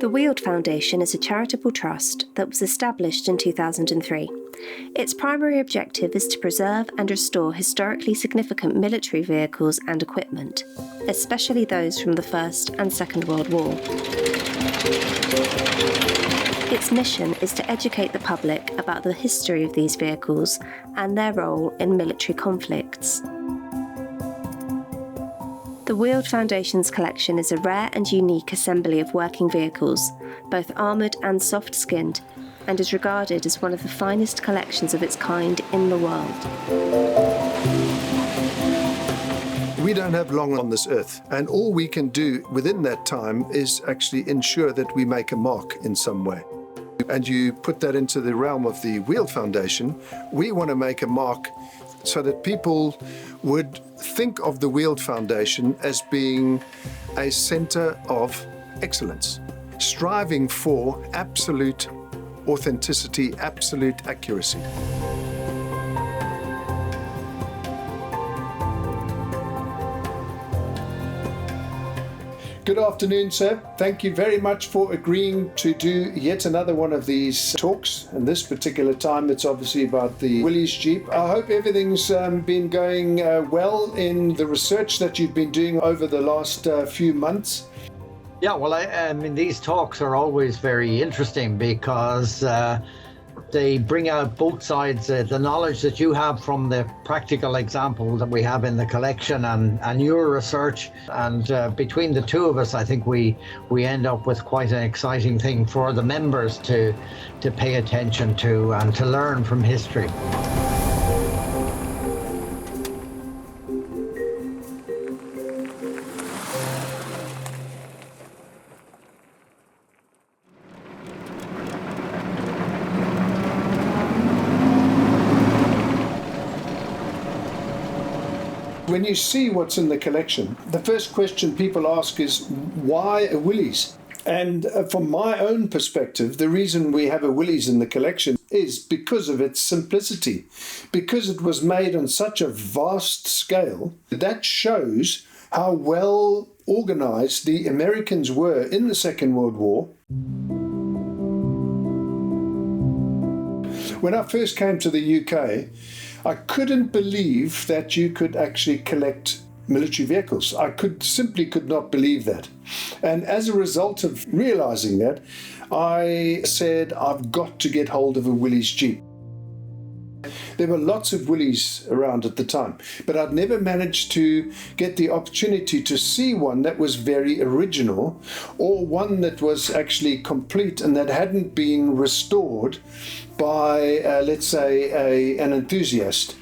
The Weald Foundation is a charitable trust that was established in 2003. Its primary objective is to preserve and restore historically significant military vehicles and equipment, especially those from the First and Second World War. Its mission is to educate the public about the history of these vehicles and their role in military conflicts. The Weald Foundation's collection is a rare and unique assembly of working vehicles, both armoured and soft-skinned, and is regarded as one of the finest collections of its kind in the world. We don't have long on this earth, and all we can do within that time is actually ensure that we make a mark in some way. And you put that into the realm of the Weald Foundation. We want to make a mark so that people would think of the Weald Foundation as being a centre of excellence, striving for absolute authenticity, absolute accuracy. Good afternoon, sir. Thank you very much for agreeing to do yet another one of these talks. And this particular time, it's obviously about the Willys Jeep. I hope everything's been going well in the research that you've been doing over the last few months. Yeah, well, I mean, these talks are always very interesting because they bring out both sides, the knowledge that you have from the practical example that we have in the collection and your research. And between the two of us, I think we end up with quite an exciting thing for the members to pay attention to and to learn from history. When you see what's in the collection, the first question people ask is, why a Willys? And from my own perspective, the reason we have a Willys in the collection is because of its simplicity. Because it was made on such a vast scale, that shows how well organized the Americans were in the Second World War. When I first came to the UK, I couldn't believe that you could actually collect military vehicles. I simply could not believe that. And as a result of realizing that, I said, I've got to get hold of a Willys Jeep. There were lots of Willys around at the time, but I'd never managed to get the opportunity to see one that was very original, or one that was actually complete and that hadn't been restored by, let's say, an enthusiast.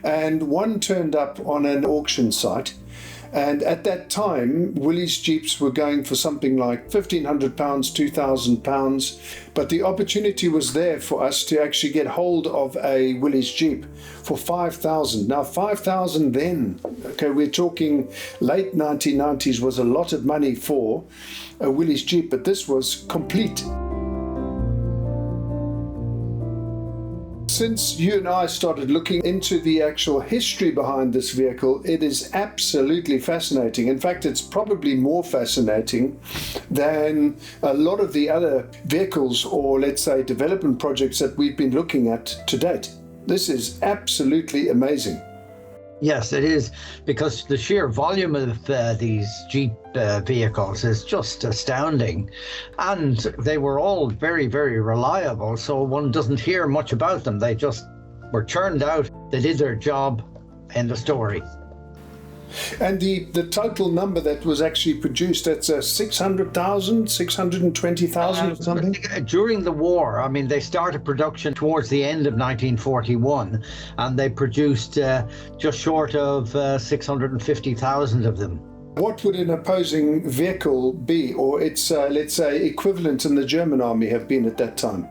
And one turned up on an auction site. And at that time, Willys Jeeps were going for something like £1,500, £2,000. But the opportunity was there for us to actually get hold of a Willys Jeep for £5,000. Now, £5,000 then, okay, we're talking late 1990s, was a lot of money for a Willys Jeep, but this was complete. Since you and I started looking into the actual history behind this vehicle, it is absolutely fascinating. In fact, it's probably more fascinating than a lot of the other vehicles or, let's say, development projects that we've been looking at to date. This is absolutely amazing. Yes, it is, because the sheer volume of these Jeep vehicles is just astounding. And they were all very, very reliable, so one doesn't hear much about them. They just were churned out, they did their job, end of story. And the total number that was actually produced, that's 600,000, 620,000 or something? During the war, I mean, they started production towards the end of 1941, and they produced just short of 650,000 of them. What would an opposing vehicle be, or its, let's say, equivalent in the German army have been at that time?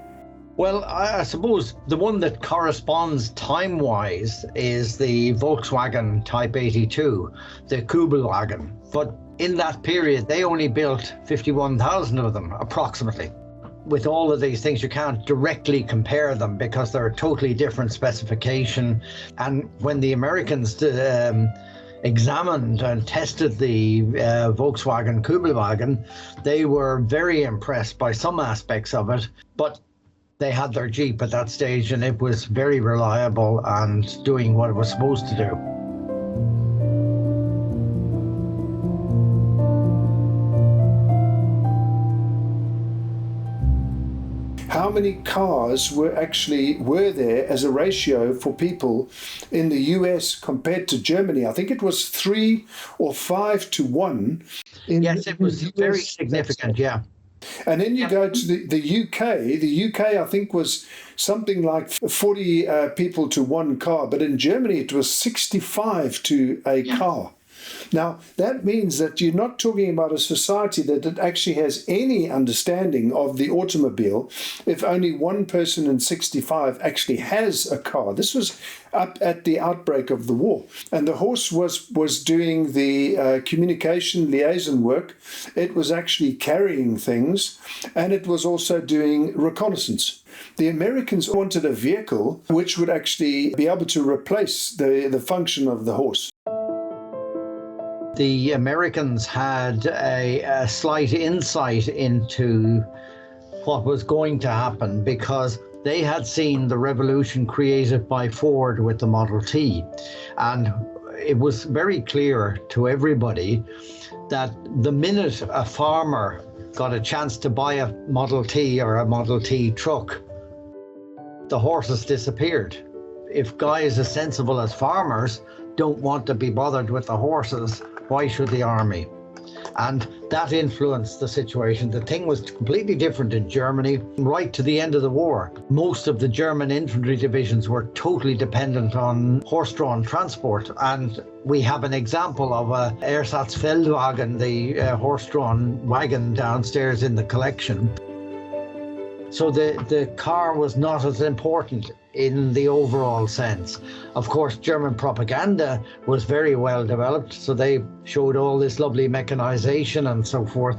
Well, I suppose the one that corresponds time-wise is the Volkswagen Type 82, the Kugelwagen. But in that period, they only built 51,000 of them, approximately. With all of these things, you can't directly compare them because they're a totally different specification. And when the Americans examined and tested the Volkswagen Kübelwagen, they were very impressed by some aspects of it, but they had their Jeep at that stage and it was very reliable and doing what it was supposed to do. How many cars were there as a ratio for people in the US compared to Germany? I think it was 3 or 5 to 1. Yes, it was very significant, yeah. And then you go to the UK. The UK, I think, was something like 40 people to 1 car, but in Germany it was 65 to a car. Now, that means that you're not talking about a society that actually has any understanding of the automobile if only 1 person in 65 actually has a car. This was up at the outbreak of the war. And the horse was doing the communication liaison work. It was actually carrying things, and it was also doing reconnaissance. The Americans wanted a vehicle which would actually be able to replace the function of the horse. The Americans had a slight insight into what was going to happen because they had seen the revolution created by Ford with the Model T. And it was very clear to everybody that the minute a farmer got a chance to buy a Model T or a Model T truck, the horses disappeared. If guys as sensible as farmers don't want to be bothered with the horses, why should the army? And that influenced the situation. The thing was completely different in Germany right to the end of the war. Most of the German infantry divisions were totally dependent on horse-drawn transport. And we have an example of a Ersatzfeldwagen, the horse-drawn wagon downstairs in the collection. So the car was not as important in the overall sense. Of course, German propaganda was very well developed, so they showed all this lovely mechanization and so forth,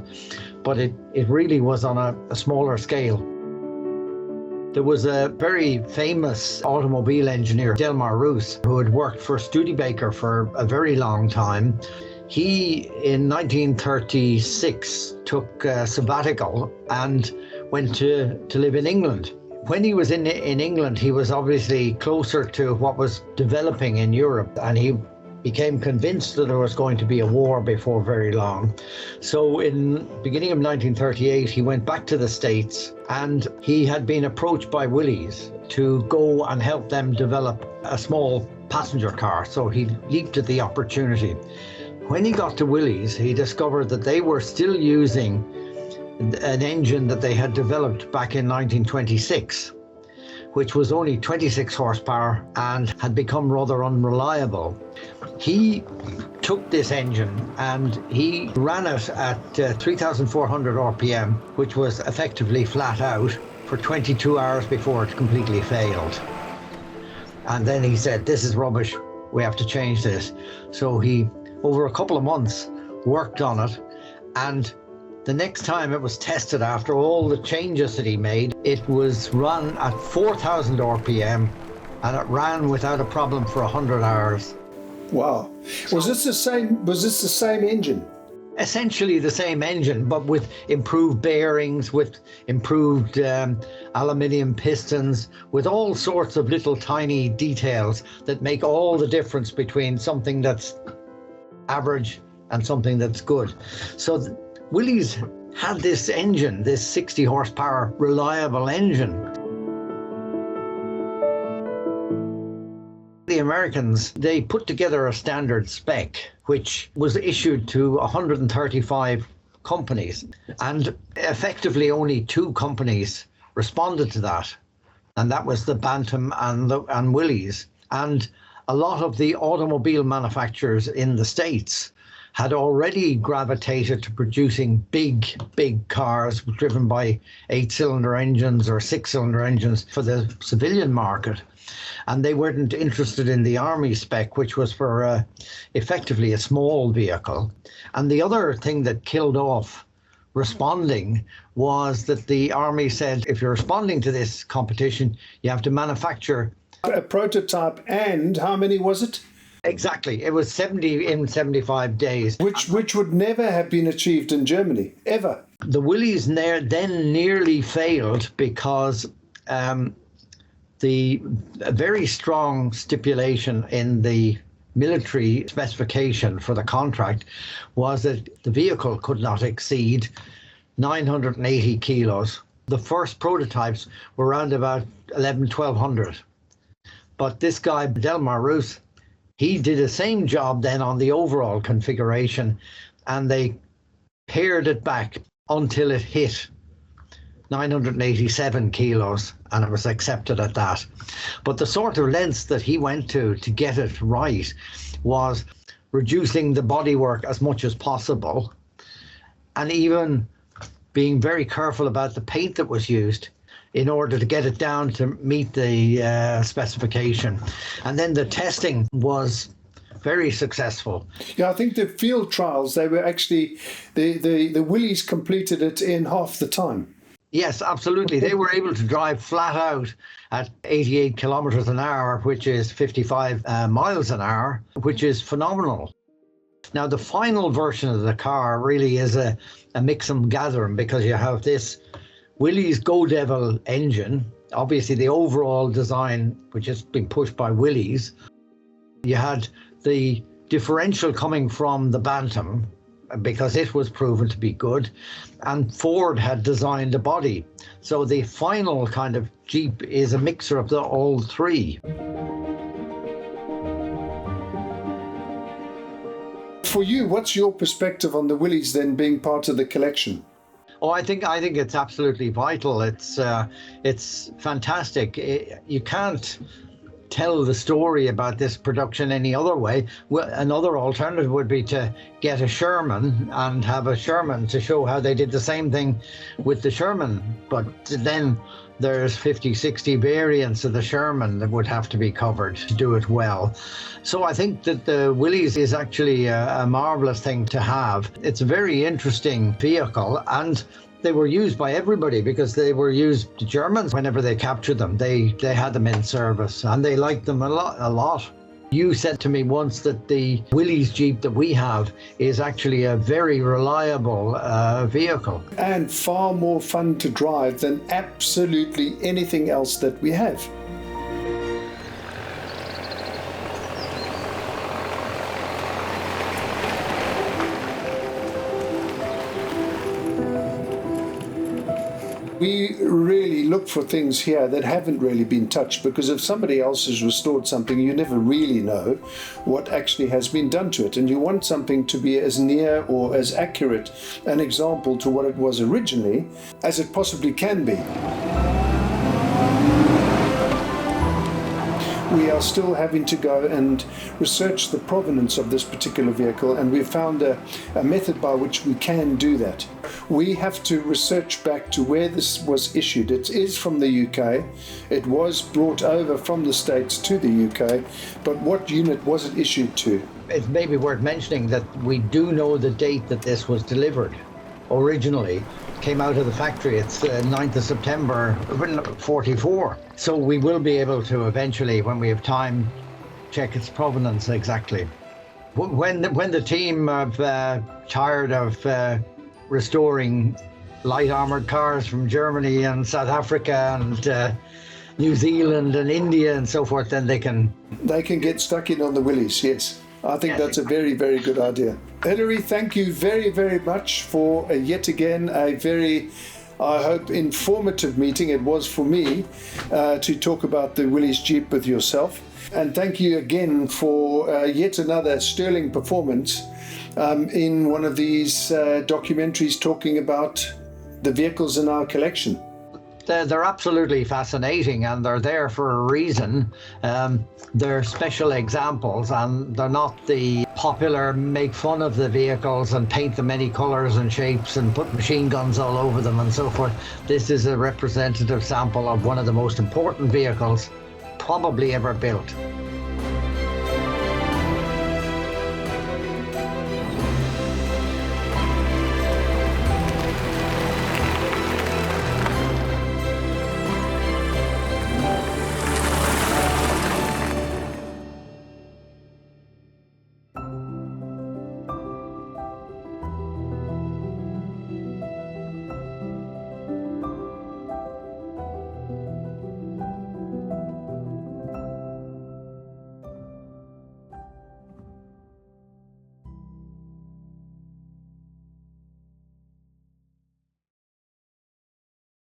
but it really was on a smaller scale. There was a very famous automobile engineer, Delmar Roos, who had worked for Studebaker for a very long time. He, in 1936, took a sabbatical and went to live in England. When he was in England, he was obviously closer to what was developing in Europe, and he became convinced that there was going to be a war before very long. So in beginning of 1938, he went back to the States, and he had been approached by Willys to go and help them develop a small passenger car. So he leaped at the opportunity. When he got to Willys, he discovered that they were still using an engine that they had developed back in 1926, which was only 26 horsepower and had become rather unreliable. He took this engine and he ran it at 3,400 RPM, which was effectively flat out, for 22 hours before it completely failed. And then he said, "This is rubbish, we have to change this." So he, over a couple of months, worked on it, and the next time it was tested after all the changes that he made, it was run at 4,000 RPM and it ran without a problem for 100 hours. Wow. Was this the same engine? Essentially the same engine, but with improved bearings, with improved aluminium pistons, with all sorts of little tiny details that make all the difference between something that's average and something that's good. So Willys had this engine, this 60 horsepower reliable engine. The Americans, they put together a standard spec which was issued to 135 companies, and effectively only 2 companies responded to that, and that was the Bantam and Willys. And a lot of the automobile manufacturers in the States had already gravitated to producing big cars driven by 8-cylinder engines or 6-cylinder engines for the civilian market. And they weren't interested in the Army spec, which was for effectively a small vehicle. And the other thing that killed off responding was that the Army said, if you're responding to this competition, you have to manufacture a prototype. And how many was it? Exactly. It was 70 in 75 days. Which would never have been achieved in Germany, ever. The Willys then nearly failed because the very strong stipulation in the military specification for the contract was that the vehicle could not exceed 980 kilos. The first prototypes were around about 1,200. But this guy, Delmar Roos, he did the same job then on the overall configuration, and they pared it back until it hit 987 kilos, and it was accepted at that. But the sort of lengths that he went to get it right was reducing the bodywork as much as possible, and even being very careful about the paint that was used in order to get it down to meet the specification. And then the testing was very successful. Yeah, I think the field trials, they were actually, the Willys completed it in half the time. Yes, absolutely. They were able to drive flat out at 88 kilometers an hour, which is 55 miles an hour, which is phenomenal. Now, the final version of the car really is a mix and gathering, because you have this Willys Go Devil engine, obviously the overall design, which has been pushed by Willys. You had the differential coming from the Bantam, because it was proven to be good, and Ford had designed a body. So the final kind of Jeep is a mixture of all three. For you, what's your perspective on the Willys then being part of the collection? Oh, I think it's absolutely vital. It's fantastic. You can't tell the story about this production any other way. Well, another alternative would be to get a Sherman and have a Sherman to show how they did the same thing with the Sherman. But then there's 50, 60 variants of the Sherman that would have to be covered to do it well. So I think that the Willys is actually a marvelous thing to have. It's a very interesting vehicle, and they were used by everybody because they were used, the Germans, whenever they captured them, they had them in service, and they liked them a lot. You said to me once that the Willys Jeep that we have is actually a very reliable vehicle. And far more fun to drive than absolutely anything else that we have. We really look for things here that haven't really been touched, because if somebody else has restored something, you never really know what actually has been done to it, and you want something to be as near or as accurate an example to what it was originally as it possibly can be. We are still having to go and research the provenance of this particular vehicle, and we've found a method by which we can do that. We have to research back to where this was issued. It is from the UK. It was brought over from the States to the UK, but what unit was it issued to? It may be worth mentioning that we do know the date that this was delivered. Originally came out of the factory. It's 9th of September 44. So we will be able to eventually, when we have time, check its provenance exactly. When the team have tired of restoring light armoured cars from Germany and South Africa and New Zealand and India and so forth, then they can get stuck in on the Willys, yes. I think that's a very, very good idea. Hilary, thank you very, very much for yet again a very, I hope, informative meeting. It was for me to talk about the Willys Jeep with yourself. And thank you again for yet another sterling performance in one of these documentaries talking about the vehicles in our collection. They're absolutely fascinating, and they're there for a reason. They're special examples, and they're not the popular make fun of the vehicles and paint them many colours and shapes and put machine guns all over them and so forth. This is a representative sample of one of the most important vehicles probably ever built.